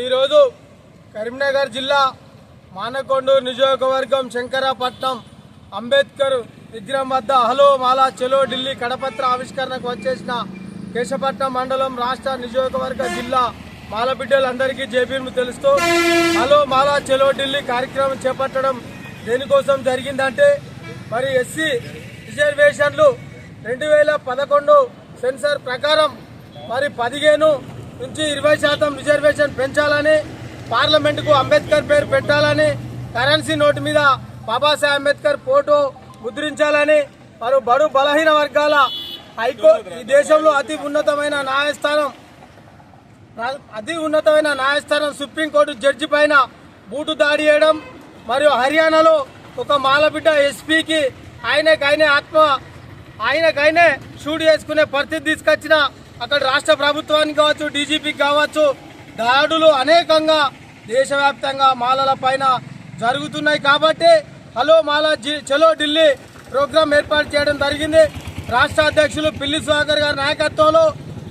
ఈరోజు కరీంనగర్ జిల్లా మానకొండూరు నియోజకవర్గం శంకరాపట్నం అంబేద్కర్ విగ్రహం వద్ద హలో మాలా చలో ఢిల్లీ కడపత్ర ఆవిష్కరణకు వచ్చేసిన కేశపట్నం మండలం రాష్ట్ర నియోజకవర్గ జిల్లా మాల బిడ్డలందరికీ జేబీలు తెలుస్తూ హలో మాలా చలో ఢిల్లీ కార్యక్రమం చేపట్టడం దేనికోసం జరిగిందంటే మరి ఎస్సీ రిజర్వేషన్లు 2011 సెన్సర్ ప్రకారం మరి 15 నుంచి 20% రిజర్వేషన్ పెంచాలని, పార్లమెంటుకు అంబేద్కర్ పేరు పెట్టాలని, కరెన్సీ నోటు మీద బాబాసాహెబ్ అంబేద్కర్ ఫోటో ముద్రించాలని, మరి బడు బలహీన వర్గాల ఈ దేశంలో అతి ఉన్నతమైన న్యాయస్థానం సుప్రీంకోర్టు జడ్జి పైన బూటు దాడి చేయడం, మరియు హర్యానాలో ఒక మాలబిడ్డ ఎస్పీకి ఆయనకైనే షూట్ చేసుకునే పరిస్థితి తీసుకొచ్చిన అక్కడ రాష్ట్ర ప్రభుత్వానికి కావచ్చు, డీజీపీకి కావచ్చు, దాడులు అనేకంగా దేశవ్యాప్తంగా మాలల పైన జరుగుతున్నాయి. కాబట్టి హలో మాలా చలో ఢిల్లీ ప్రోగ్రాం ఏర్పాటు చేయడం జరిగింది. రాష్ట్ర అధ్యక్షులు పిల్లి సుధాకర్ గారి నాయకత్వంలో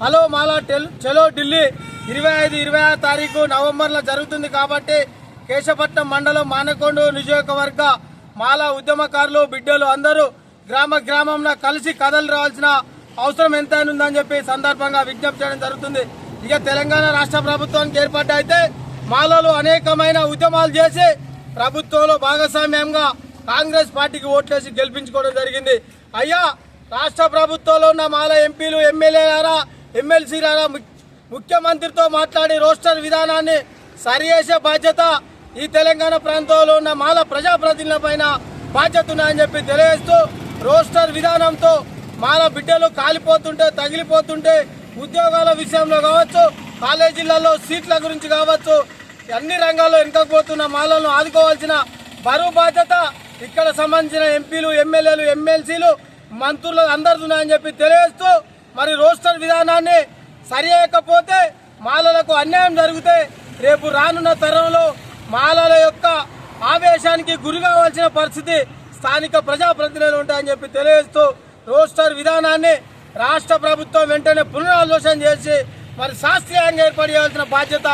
హలో మాలా చలో ఢిల్లీ 25-26 తారీఖు నవంబర్లో జరుగుతుంది. కాబట్టి కేశపట్నం మండలం మానకొండూరు నియోజకవర్గ మాలా ఉద్యమకారులు బిడ్డలు అందరూ గ్రామంలో కలిసి కథలు రావాల్సిన అవసరం ఎంతైనా ఉందని చెప్పి సందర్భంగా విజ్ఞప్తి చేయడం జరుగుతుంది. ఇక తెలంగాణ రాష్ట్ర ప్రభుత్వానికి ఏర్పడ్డ అయితే మాలలు అనేకమైన ఉద్యమాలు చేసి ప్రభుత్వంలో భాగస్వామ్యంగా కాంగ్రెస్ పార్టీకి ఓట్లేసి గెలిపించుకోవడం జరిగింది. అయ్యా, రాష్ట్ర ప్రభుత్వంలో ఉన్న మాల ఎంపీలు, ఎమ్మెల్యేలారా, ఎమ్మెల్సీలారా ముఖ్యమంత్రితో మాట్లాడి రోస్టర్ విధానాన్ని సరిచేసే బాధ్యత ఈ తెలంగాణ ప్రాంతంలో ఉన్న మాల ప్రజాప్రతినిధుల పైన బాధ్యత ఉన్నాయని చెప్పి తెలియజేస్తూ, రోస్టర్ విధానంతో మాల బిడ్డలు కాలిపోతుంటే, తగిలిపోతుంటే, ఉద్యోగాల విషయంలో కావచ్చు, కాలేజీలలో సీట్ల గురించి కావచ్చు, అన్ని రంగాల్లో వెనుకపోతున్న మాలను ఆదుకోవాల్సిన బరువు బాధ్యత ఇక్కడ సంబంధించిన ఎంపీలు, ఎమ్మెల్యేలు, ఎమ్మెల్సీలు, మంత్రులు అందరిది ఉన్నాయని చెప్పి తెలియజేస్తూ, మరి రోస్టర్ విధానాన్ని సరిచేయకపోతే మాలలకు అన్యాయం జరిగితే రేపు రానున్న తరంలో మాలల యొక్క ఆవేశానికి గురి కావాల్సిన పరిస్థితి స్థానిక ప్రజాప్రతినిధులు ఉంటాయని చెప్పి తెలియజేస్తూ, రోస్టర్ విధానాన్ని రాష్ట్ర ప్రభుత్వం వెంటనే పునరాలోచన చేసి మరి శాస్త్రీయంగా ఏర్పడాల్సిన బాధ్యత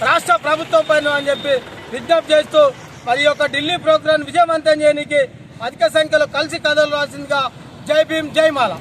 రాష్ట్ర ప్రభుత్వం పైన అని చెప్పి విజ్ఞప్తి చేస్తూ, మరి యొక్క ఢిల్లీ ప్రోగ్రాం విజయవంతం చేయడానికి అధిక సంఖ్యలో కలిసి కథలు రాసిందిగా జై భీమ్, జై మాల.